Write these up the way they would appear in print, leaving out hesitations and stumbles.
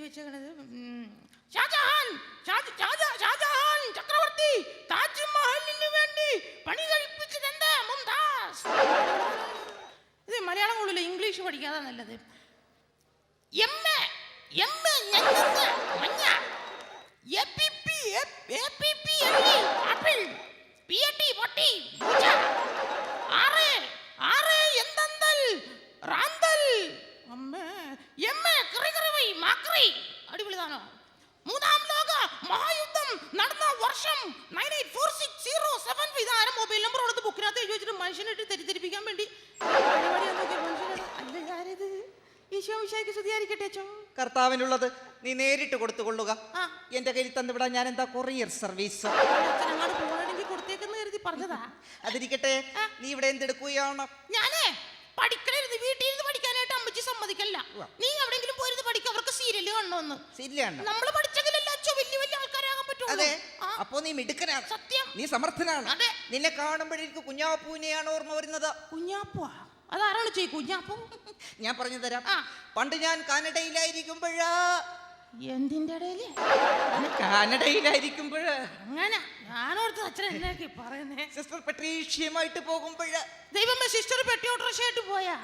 വെച്ചേക്കണത് ഷാജഹാൻ ഷാജഹാൻ ചക്രവർത്തി താജ്മഹലിന് വേണ്ടി പണി കഴിപ്പിച്ചതെന്താ മുംതാസ്. ഇത് മലയാളം കൊള്ളില്ല, ഇംഗ്ലീഷ് പഠിക്കാതെ നല്ലത്. അടിപൊളിതാണോ? മൂന്നാം ലോക മഹായുദ്ധം നടന്ന വർഷം 984607. ഇതാരും മൊബൈൽ നമ്പർ കൊടുത്ത് ബുക്കിനകത്ത് എഴുതി വെച്ചിട്ട് മനുഷ്യനായിട്ട് തെറ്റിദ്ധരിപ്പിക്കാൻ വേണ്ടി കർത്താവിനുള്ളത് നീ നേരിട്ട് കൊടുത്തുകൊള്ളുക. എന്റെ കയ്യിൽ തന്നുവിടാൻ ഞാൻ എന്താ കൊറിയർ സർവീസ് പറഞ്ഞതാ. അതിരിക്കട്ടെ, നീ ഇവിടെ എന്തെടുക്കുകയാണ്? ഞാനേ പഠിക്കണായിരുന്നു, വീട്ടിൽ പഠിക്കാനായിട്ട് അമ്മച്ചി സമ്മതിക്കല്ല. നീ എവിടെയെങ്കിലും പോയിരുന്ന് പഠിക്കുക, അവർക്ക് സീരിയല് കാണണമെന്ന്. സീരിയലാണ് നമ്മള് പഠിച്ചെങ്കിലല്ലേ അച്ഛോ വലിയ വലിയ ആൾക്കാരാകാൻ പറ്റുള്ളൂ. അതെ, അപ്പോ നീ മിടുക്കനാണ്, സത്യം, നീ സമർത്ഥനാണ്. നിന്നെ കാണുമ്പോഴേക്ക് കുഞ്ഞാപ്പൂവിനെയാണ് ഓർമ്മ വരുന്നത്. കുഞ്ഞാപ്പുവാ? അതാരാണ് ചെയ് കുഞ്ഞാപ്പു? ഞാൻ പറഞ്ഞു തരാം. പണ്ട് ഞാൻ കാനഡയിലായിരിക്കുമ്പോഴാ. എന്തിന്റെ ഇടയില്? കാനഡയിലായിരിക്കുമ്പോഴ് അങ്ങനെ ഞാനോടത്ത് അച്ഛൻ എന്നൊക്കെ പറയുന്നേ. സിസ്റ്റർ പെട്രീഷ്യമായിട്ട് പോകുമ്പോഴ്. ദൈവമേ, സിസ്റ്റർ പെട്ടി ഓട്ടോറിക്ഷയായിട്ട് പോയാ?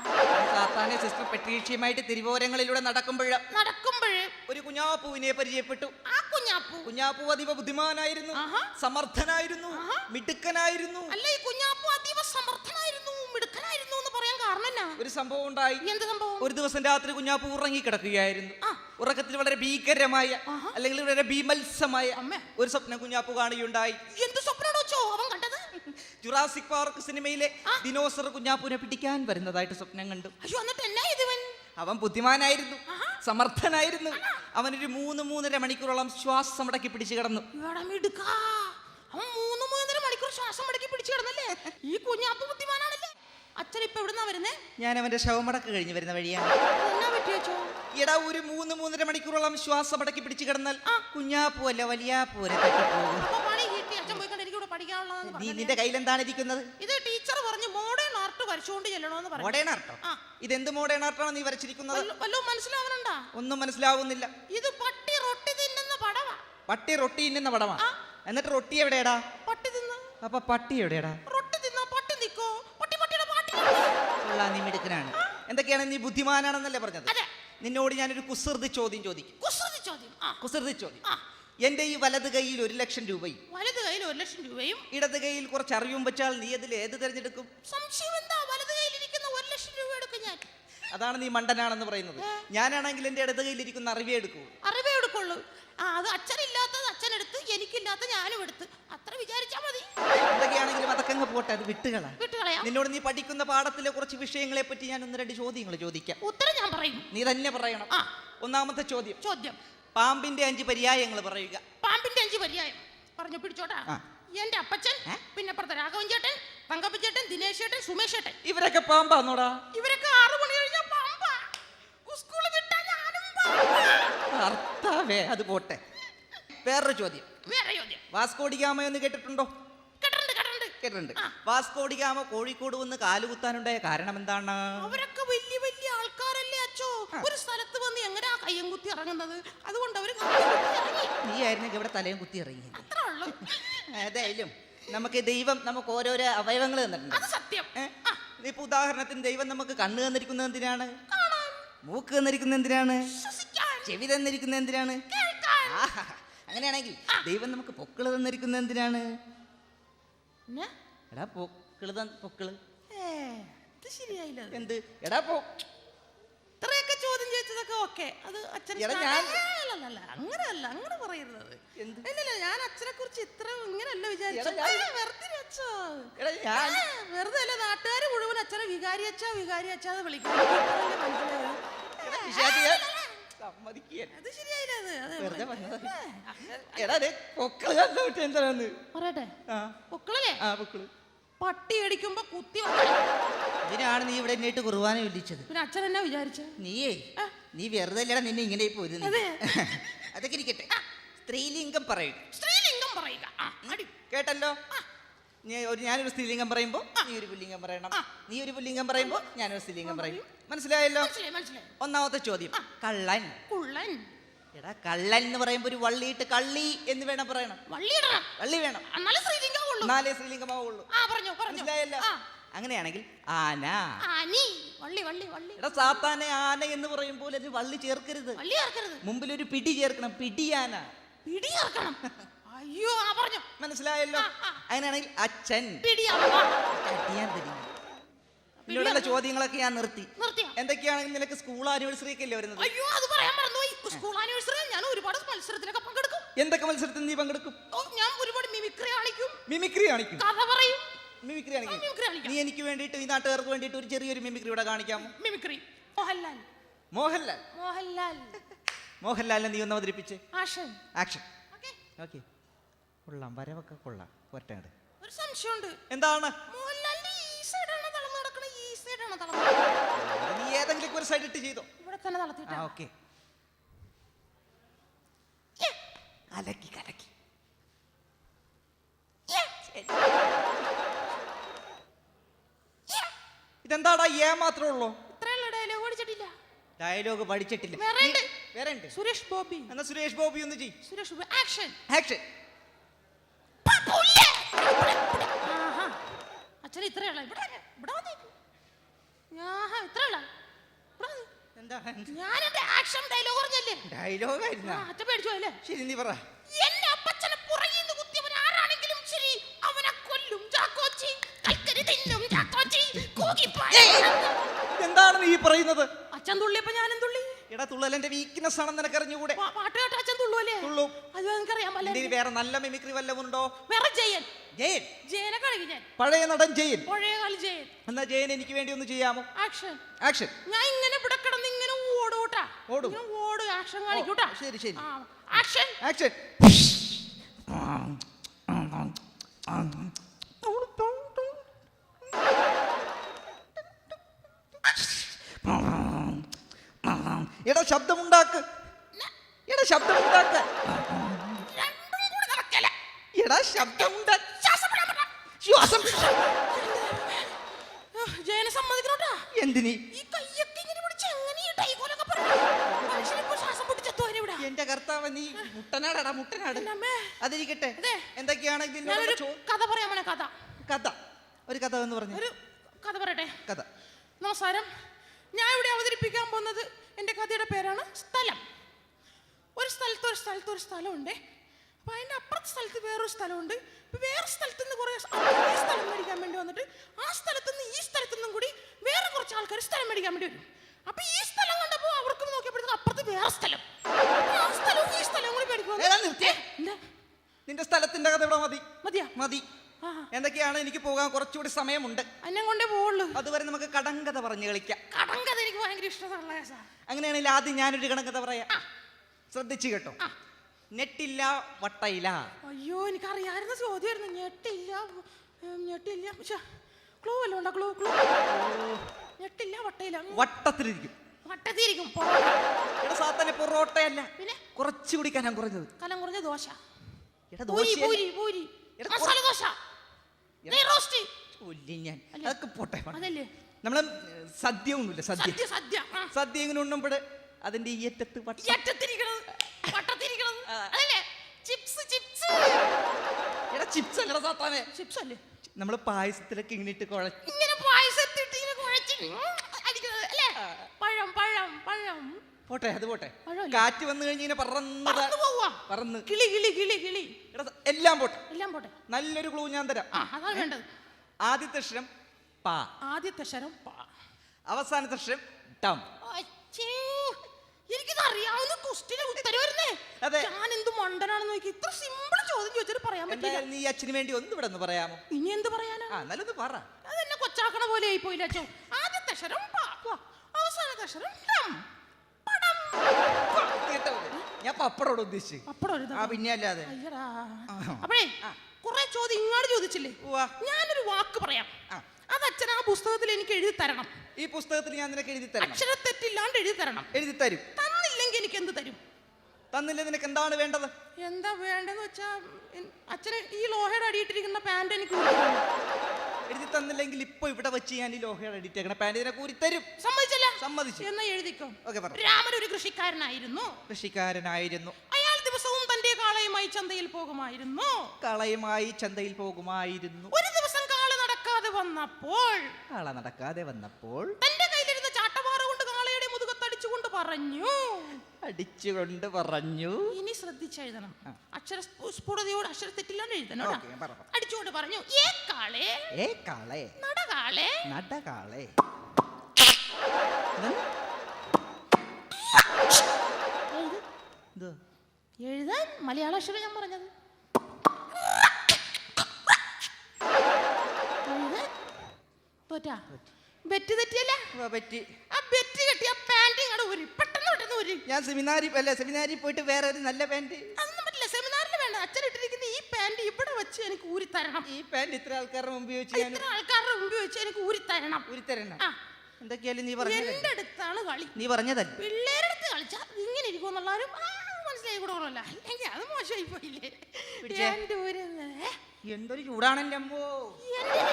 സാത്താനെ സിസ്റ്റർ പെട്രീഷ്യമായിട്ട് തിരുവോരങ്ങളിലൂടെ നടക്കുമ്പോഴ് ഒരു കുഞ്ഞാപ്പൂവിനെ പരിചയപ്പെട്ടു. ആ കുഞ്ഞാപ്പു അതീവ ബുദ്ധിമാനായിരുന്നു, സമർത്ഥനായിരുന്നു, മിടുക്കനായിരുന്നു. അല്ല, ഈ കുഞ്ഞാപ്പു അതീവ സമർത്ഥനായിരുന്നു, മിടുക്കനായിരുന്നു എന്ന് പറയാൻ കാരണം എന്നാ? ഒരു സംഭവം ഉണ്ടായി. എന്ത് സംഭവം? ഒരു ദിവസം രാത്രി കുഞ്ഞാപ്പു ഉറങ്ങിക്കിടക്കുകയായിരുന്നു. ഉറക്കത്തിൽ വളരെ ഭീകരമായ അല്ലെങ്കിൽ വളരെ ഭീമത്സമായ ഒരു സ്വപ്നം കുഞ്ഞാപ്പു കാണുകയുണ്ടായി. എന്ത് സ്വപ്നോച്ചോ അവൻ കണ്ടത്? ജുറാസിക് പാർക്ക് സിനിമയിലെ ദിനോസർ കുഞ്ഞാപ്പുവിനെ പിടിക്കാൻ വരുന്നതായിട്ട് സ്വപ്നം കണ്ടു. അയ്യോ, എന്നിട്ട് എന്നാ ഇവൻ? അവൻ ബുദ്ധിമാനായിരുന്നു, സമർത്ഥനായിരുന്നു. അവനൊരു 3-3.5 മണിക്കൂറോളം ശ്വാസം അടക്കി പിടിച്ചു കിടന്നു. അവൻ 3-3.5 മണിക്കൂർ ശ്വാസം അടക്കി പിടിച്ചു കിടന്നല്ലേ? ഈ കുഞ്ഞാപ്പു ബുദ്ധിമാനാണല്ലേ? അച്ഛൻ ഇപ്പൊ എവിടുന്നാ വരുന്നേ? ഞാൻ അവന്റെ ശവമടക്ക് കഴിഞ്ഞ് വരുന്ന വഴിയാണ്. എന്നാ പറ്റിയോ? എടാ, ഒരു 3-3.5 മണിക്കൂറോളം ശ്വാസം അടക്കി പിടിച്ചു കിടന്നാൽ കുഞ്ഞാപ്പു അല്ല വലിയാപ്പു വരെ തട്ടിപ്പോകും. നീ നിന്റെ കയ്യിൽ എന്താണ് ഇരിക്കുന്നത്? ഇത് ടീച്ചർ പറഞ്ഞു മോഡേൺ ആർട്ട് വരച്ചുകൊണ്ട് ചെല്ലണോന്ന് പറഞ്ഞു. മോഡേൺ ആർട്ടോ? ഇതെന്ത് മോഡേൺ ആർട്ടാണ് നീ വരച്ചിരിക്കുന്നത്? വല്ലതും മനസ്സിലാവുന്നുണ്ടാ? ഒന്നും മനസ്സിലാവുന്നില്ല. ഇത് പട്ടി റൊട്ടി തിന്നുന്ന പടവാ. പട്ടി റൊട്ടി തിന്നുന്ന പടവാ? എന്നിട്ട് റൊട്ടി എവിടെയാടാ? പട്ടി തിന്ന്. അപ്പൊ പട്ടി എവിടെയാടാ? റൊട്ടി തിന്നാ പട്ടി നിക്കോ? പട്ടിയുടെ പാട്ടി. നീ മിടുക്കനാണ്. എന്തൊക്കെയാണ്, നീ ബുദ്ധിമാനാണെന്നല്ലേ പറഞ്ഞത്? നിന്നോട് ഞാനൊരു കുസൃതി ചോദ്യം ചോദിക്കും. കുസൃതി ചോദ്യം. എന്റെ ഈ വലത് കൈയിൽ 1,00,000 രൂപയും ഇടത് കൈയിൽ കുറച്ച് അറിവും വെച്ചാൽ നീ അതിൽ ഏത് തിരഞ്ഞെടുക്കും? സംശയം എന്താ? വലത് കയ്യിലിരിക്കുന്ന 1,00,000 രൂപ എടുക്കും ഞാൻ. അതാണ് നീ മണ്ടനാണെന്ന് പറയുന്നത്. ഞാനാണെങ്കിൽ എന്റെ ഇടത് കയ്യിലിരിക്കുന്ന അറിവേ എടുക്കുള്ളൂ. അത് അച്ഛനില്ലാത്തത് അച്ഛനെടുത്ത്, എനിക്കില്ലാത്ത ഞാനും എടുത്ത്, അത്ര വിചാരിച്ചാ മതി. എന്തൊക്കെയാണെങ്കിലും അതൊക്കെ അങ്ങ് പോട്ടെ, അത് വിട്ടുകളയാം. നിന്നോട് നീ പഠിക്കുന്ന പാഠത്തിലെ കുറച്ച് വിഷയങ്ങളെ പറ്റി ഞാൻ 1-2 ചോദ്യങ്ങൾ ചോദിക്കാം. ഉത്തരം ഞാൻ പറയും, നീ തന്നെ പറയണം. ഒന്നാമത്തെ ചോദ്യം, പാമ്പിന്റെ 5 പര്യായങ്ങൾ പറയുക. പാമ്പിന്റെ 5 പര്യായം പറഞ്ഞു പിടിച്ചോട്ടാ. എന്റെ അപ്പച്ചൻ, പിന്നെ അപ്പുറത്തെ രാഘവൻ ചേട്ടൻ, തങ്കപ്പൻ ചേട്ടൻ, ദിനേശ് ചേട്ടൻ, സുമേഷ് ചേട്ടൻ. ഇവരൊക്കെ പാമ്പാന്നോടാ? ഇവരൊക്കെ 6 മണി കഴിഞ്ഞാ പാമ്പാ. സ്കൂളിൽ വിട്ടാ ഞാനും ഭർത്താവേ, അത് പോട്ടെ. വേറൊരു ചോദ്യം. വാസ്കോഡി ഗാമ എന്ന് കേട്ടിട്ടുണ്ടോ? കേട്ടിട്ടുണ്ട്. വാസ്കോഡി ഗാമ കോഴിക്കോട് വന്ന് കാലുകുത്താനുണ്ടായ കാരണം എന്താണ്? അവരൊക്കെ വലിയ വലിയ ആൾക്കാരല്ലേ അച്ഛോ. ഒരു സ്ഥലത്ത് വന്ന് എങ്ങനെയാ കയ്യും കുത്തി ഇറങ്ങുന്നത്? അതുകൊണ്ട് അവര് നീ ആയിരുന്നെങ്കിൽ ഇവിടെ തലയും കുത്തി ഇറങ്ങി. ഏതായാലും നമുക്ക് ഓരോരോ അവയവങ്ങൾ തന്നിട്ടുണ്ട്. അത് സത്യം. ഇപ്പൊ ഉദാഹരണത്തിന് ദൈവം നമുക്ക് കണ്ണ് തന്നിരിക്കുന്നത് എന്തിനാണ്? മൂക്ക് തന്നിരിക്കുന്നത് എന്തിനാണ്? ചെവി തന്നിരിക്കുന്നത് എന്തിനാണ്? അങ്ങനെയാണെങ്കിൽ ദൈവം നമുക്ക് പൊക്കിള് തന്നിരിക്കുന്നത് എന്തിനാണ്? എടാ പൊക്കിള്. ശരിയായില്ല. എന്ത് എടാ ഇത്രയൊക്കെ ചോദ്യം ചോദിച്ചതൊക്കെ ഓക്കെ. അത് അച്ഛൻ അങ്ങനെയല്ല, അങ്ങനെ പറയരുത്. ഇല്ല, ഞാൻ അച്ഛനെ കുറിച്ച് ഇത്ര ഇങ്ങനെയല്ല വിചാരിച്ചു. വെറുതെ അല്ല, നാട്ടുകാർ മുഴുവൻ അച്ഛനെ വികാരി അച്ഛാ വിളിക്കും. അത് ശരിയായില്ല. പട്ടി അടിക്കുമ്പോ കുത്തി ഇതിനാണ് നീ ഇവിടെ എന്നിട്ട് കുർബാന വിളിച്ചത്. പിന്നെ അച്ഛൻ എന്നാ വിചാരിച്ച? നീ വെറുതെ അല്ലടാ നിന്നെ ഇങ്ങനെ പോരുന്നു. അതൊക്കെ ഇരിക്കട്ടെ. സ്ത്രീലിംഗം പറയുക. കേട്ടല്ലോ? ഞാനൊരു സ്ത്രീലിംഗം പറയുമ്പോ നീ ഒരു പുല്ലിംഗം പറയണം. നീ ഒരു പുല്ലിംഗം പറയുമ്പോ ഞാനൊരു സ്ത്രീലിംഗം പറയും. മനസ്സിലായല്ലോ? ഒന്നാമത്തെ ചോദ്യം, കള്ളൻ. എടാ കള്ളൻ എന്ന് പറയുമ്പോ ഒരു വള്ളിയിട്ട് കള്ളി എന്ന് വേണം പറയണം. വള്ളി വേണം. നാലേ ശ്രീലിംഗമാവുള്ളൂ. മനസ്സിലായല്ലോ? അങ്ങനെയാണെങ്കിൽ ആന. എടാ സാത്താനെ ആന എന്ന് പറയുമ്പോൾ ഒരു വള്ളി ചേർക്കരുത്, മുമ്പിൽ ഒരു പിടി ചേർക്കണം. പിടിയാന. അയ്യോ മനസ്സിലായല്ലോ? അങ്ങനെയാണെങ്കിൽ അച്ഛൻ. നിന്നോടുള്ള ചോദ്യങ്ങളൊക്കെ ഞാൻ നിർത്തി. എന്തൊക്കെയാണെങ്കിൽ നിനക്ക് സ്കൂൾ ആനിവേഴ്സറി ഒക്കെ അല്ലേ വരുന്നത്? അയ്യോ അത് പറയാൻ മറന്നുപോയി. സ്കൂൾ ആനിവേഴ്സറി ഞാൻ ഒരുപാട് മത്സരത്തിലൊക്കെ പങ്കെടുക്കും. എന്തൊക്കെ മത്സരത്തിൽ നീ പങ്കെടുക്കും? ഞാൻ ഒരുപാട് മിമിക്രി കാണിക്കും. കഥ പറയും. മിമിക്രി കാണിക്കും. നീ എനിക്ക് വേണ്ടിയിട്ട്, ഈ നാട്ടുകാർക്ക് വേണ്ടിയിട്ട് ഒരു ചെറിയൊരു മിമിക്രി ഇവിടെ കാണിക്കാമോ? മിമിക്രി. മോഹൻലാലിനെ നീ ഒന്ന് അവതരിപ്പിച്ച്. ആക്ഷൻ. ഓക്കേ. കൊള്ളാം, വരവൊക്കെ കൊള്ളാം. ഒറ്റങ്ങട് ഒരു സംശയമുണ്ട്. എന്താണ്? മോഹൻലാലിന്റെ ഈ സൈഡാണോ തളർന്നു കിടക്കണ, ഈ സൈഡാണോ തളർന്നു? നീ ഏതെങ്കിലും ഒരു സൈഡ് ഇട്ട് ചെയ്തോ. ഇവിടെ തന്നെ തളർത്തിട്ടാ. ഓക്കേ. കലക്കി. ഇതെന്താടാ മാത്രമേ ഉള്ളൂ? ഡയലോഗ് പഠിച്ചിട്ടില്ല. വേറെ ഉണ്ട്. സുരേഷ് ബോബി. എന്നാ സുരേഷ് ബോബി ഒന്ന് ചെയ്യ്. സുരേഷ് ബോബി ആക്ഷൻ. അച്ഛൻ ഇത്രയുള്ള ഞാൻ എന്റെ ആക്ഷൻ ഡയലോഗ് പറഞ്ഞല്ലേ? ഡയലോഗ് ആയിരുന്നാ? അച്ഛൻ പേടിച്ചു അല്ലേ? ശരി, നീ പറ. എന്നെ അപ്പച്ചനെ പുറകിൽ നിന്ന് കുത്തിയവൻ ആരാണെങ്കിലും ശരി, അവനെ കൊല്ലും ചാക്കോച്ചി. കൽക്കരി തിന്നും ചാക്കോച്ചി. എന്താണ് നീ പറയുന്നത്? അച്ഛൻ തുള്ളിയപ്പോ ഞാനും തുള്ളി. എടാ തുള്ളലിന്റെ വീക്ക്നെസ് ആണെന്ന് നിനക്ക് അറിഞ്ഞുകൂടെ? പാട്ട് കേട്ട അച്ഛൻ തുള്ളുവല്ലേ? തുള്ളും. അത് എനിക്കറിയാമല്ലേ? വേറെ നല്ല മിമിക്രി വല്ലതും ഉണ്ടോ? വേറെ ജയൻ. ജയനെ കളിക്കും ഞാൻ. പഴയ നടൻ ജയൻ. പഴയ കാലി ജയൻ. എന്നാ ജയൻ എനിക്ക് വേണ്ടി ഒന്ന് ചെയ്യാമോ? ആക്ഷൻ. ഞാൻ ഇങ്ങനെ ഇവിടെ കിടന്ന് ഇങ്ങനെ ഓടൂട്ടാ. ഓടും. ആക്ഷൻ കാണിക്കൂട്ടാ. ശരി. ആക്ഷൻ. എടാ ശബ്ദമുണ്ടാക്ക്. എടാ ശബ്ദമുണ്ടാക്ക്. ജയനെ സമ്മതിക്കണോട്ടാ. എന്തിന്? ഈ കയ്യൊക്കെ ഇങ്ങനെ പിടിച്ച് എങ്ങനെ ഈ ടൈക്കോലൊക്കെ പറഞ്ഞു. മനുഷ്യനിപ്പോ ശ്വാസം പൊട്ടിച്ചെത്തോ ഇവിടെ. എന്റെ കർത്താവ്, നീ മുട്ടനാടാ മുട്ടനാട്. അതിരിക്കട്ടെ. എന്തൊക്കെയാണ് കഥ പറയാമോ? കഥ. ഒരു കഥ എന്ന് പറഞ്ഞു. ഒരു കഥ പറയട്ടെ. കഥ. നമസ്കാരം. ഞാൻ ഇവിടെ അവതരിപ്പിക്കാൻ പോകുന്നത് എൻ്റെ കഥയുടെ പേരാണ് സ്ഥലം. ഒരു സ്ഥലത്ത് ഒരു സ്ഥലമുണ്ട്. അപ്പൊ അതിന്റെ അപ്പുറത്തെ സ്ഥലത്ത് വേറൊരു സ്ഥലമുണ്ട്. വേറെ സ്ഥലത്ത് നിന്ന് കുറെ സ്ഥലം മേടിക്കാൻ വേണ്ടി വന്നിട്ട് ആ സ്ഥലത്ത് നിന്ന് ഈ സ്ഥലത്തു നിന്നും കൂടി വേറെ കുറച്ച് ആൾക്കാർ സ്ഥലം മേടിക്കാൻ വേണ്ടി വരും. അപ്പൊ ഈ സ്ഥലം കണ്ടപ്പോ അവർക്ക് നോക്കിയപ്പോഴത്തേക്ക് അപ്പുറത്ത് വേറെ സ്ഥലം. ആ സ്ഥലവും ഈ സ്ഥലവും കൂടി മേടിക്കും. നിന്റെ സ്ഥലത്തിന്റെ കഥ ഇവിടെ മതി. എന്തൊക്കെയാണ്? എനിക്ക് പോകാൻ കുറച്ചുകൂടി സമയമുണ്ട്. എന്നെ കൊണ്ടേ പോവുള്ളൂ. അതുവരെ നമുക്ക് കടങ്കഥ പറഞ്ഞു കളിക്കാം. കടങ്കഥ എനിക്ക് ഭയങ്കര ഇഷ്ടമുള്ള. അങ്ങനെയാണെങ്കിൽ ആദ്യം ഞാനൊരു കടങ്കഥ പറയാം. ശ്രദ്ധിച്ചു കേട്ടോ. നെട്ടില്ല വട്ടയില. അയ്യോ, എനിക്കറിയാവുന്ന ചോദ്യമായിരുന്നു. ഞെട്ടില്ല. ക്ലൂ വല്ലോ ഉണ്ടോ? ക്ലൂ. ഞെട്ടില്ല വട്ടയില. വട്ടത്തിലിരിക്കും. സാത്താനെ പൊറോട്ടയല്ല, പിന്നെ കുറച്ചുകൂടി കനം കുറഞ്ഞത്. കനം കുറഞ്ഞ ദോശ. അതൊക്കെ പോട്ടെ. നമ്മള് സദ്യ ഒന്നുമില്ല. സദ്യ ഇങ്ങനെ ഉണ്ണുമ്പോൾ അതിന്റെ ഈ അറ്റത്ത് ചിപ്സ് അല്ല സാത്താനെ. ചിപ്സ് അല്ലേ? നമ്മള് പായസത്തിലൊക്കെ ഇങ്ങനെ കുഴച്ച് പോട്ടെ. അത് പോട്ടെ. കാറ്റ് വന്നു കഴിഞ്ഞ പറന്ന് എല്ലാം പോട്ടെ. നല്ലൊരു ക്ലൂ ഞാൻ തരാം. ആദ്യത്തെ അക്ഷരം പാ. അവസാനത്തെ അക്ഷരം ടം. എനിക്കിതറിയാവുന്ന ക്വസ്റ്റ്യന് ഉത്തരം വരുന്നേ. ഞാൻ എന്ത് മണ്ടനാണെന്ന് നോക്കി. ഇത്ര സിമ്പിൾ ചോദ്യം ചോദിച്ചിട്ട് പറയാൻ പറ്റില്ല. നീ അച്ഛന് വേണ്ടി ഒന്ന് ഇവിടെ പറയാമോ? ഇനി എന്ത് പറയാനാ? നല്ലത് പറ. അതെന്നെ കൊച്ചാക്കണ പോലെ ആയി പോയില്ല അച്ഛൻ. ആദ്യത്തെ അക്ഷരം പാ, അവസാനത്തെ അക്ഷരം ടം. ഞാൻ പപ്പടോട് ഉദ്ദേശിച്ചു. പിന്നെ അല്ലാതെ. അപ്പഴേ കുറെ ചോദ്യം ഇങ്ങോട്ട് ചോദിച്ചില്ലേ? ഞാനൊരു വാക്ക് പറയാം. അത് അച്ഛൻ ആ പുസ്തകത്തിൽ എനിക്ക് എഴുതി തരണം. ഈ പുസ്തകത്തിൽ ഞാൻ നിനക്ക് എഴുതി തരണം. അക്ഷരത്തെറ്റില്ലാണ്ട് എഴുതി തരണം. എഴുതി തരും. തന്നില്ലെങ്കിൽ എനിക്ക് എന്ത് തരും? തന്നില്ല നിനക്ക് എന്താണ് വേണ്ടത്? എന്താ വേണ്ടെന്ന് വെച്ചാ അച്ഛന് ഈ ലോഹയുടെ അടിയിട്ടിരിക്കുന്ന പാന്റ് എനിക്ക് എഴുതി തന്നില്ലെങ്കിൽ ഇപ്പൊ ഇവിടെ വെച്ച് ഞാൻ ഈ ലോഹയാണ് എഡിറ്റേക്കണ പാൻറ്റിനെ കൂരി തരും. സമ്മതിച്ചല്ല? സമ്മതിച്ചു. എന്നാ എഴുതിക്കോ. ഓക്കെ പറ. രാമൻ ഒരു കൃഷിക്കാരനായിരുന്നു. കൃഷിക്കാരനായിരുന്നു. അയാൾ ദിവസവും തന്റെ കാളയുമായി ചന്തയിൽ പോകുമായിരുന്നു. കളയുമായി ചന്തയിൽ പോകുമായിരുന്നു. ഒരു ദിവസം കാള നടക്കാതെ വന്നപ്പോൾ തന്റെ കയ്യിലിരുന്ന ചാട്ടവാറ കൊണ്ട് കാളയുടെ മുതുകത്തടിച്ചുകൊണ്ട് പറഞ്ഞു. അടിച്ചുകൊണ്ട് പറഞ്ഞു. ഇനി ശ്രദ്ധിച്ചെഴുതണം. അക്ഷരസ്ഫുടതയോട് അക്ഷരത്തെറ്റില്ലാണ്ട് എഴുതണം. അടിച്ചുകൊണ്ട് പറഞ്ഞു. ഏ കാളേ നടകാളേ. എഴുതാൻ മലയാള അക്ഷരം ഞാൻ പറഞ്ഞത്. തോറ്റാ? ബെറ്റ് തെറ്റിയല്ല? ആ ബെറ്റ് കെട്ടിയ പാന്റ് ഇങ്ങോട്ട് ഊരി. പെട്ടെന്ന് ഊരി. ഞാൻ സെമിനാരിൽ പോയിട്ട് വേറെ ഒരു നല്ല പാന്റ്. അതൊന്നും പറ്റില്ല. സെമിനാറിൽ വേണ്ട. അച്ഛൻ ഇട്ടിരിക്കുന്ന ഈ പാന്റ് ഇവിടെ വെച്ച് എനിക്ക് ഊരി തരണം. ഈ പാന്റ് ഇത്ര ആൾക്കാരുടെ മുമ്പ് വെച്ച് എനിക്ക് ഊരി തരണം. എന്തൊക്കെയാലും നീ പറഞ്ഞത് എന്റെ അടുത്താണ് കളി. നീ പറഞ്ഞതല്ല. പിള്ളേരുടെ അടുത്ത് കളിച്ചാ ഇങ്ങനെ ഇരിക്കുമെന്നുള്ളവരും മനസ്സിലായി കൊടുക്കണമല്ല. എനിക്ക് അത് മോശമായി പോയില്ലേ? എന്തൊരു ചൂടാണ് എന്റെ അമ്മോ.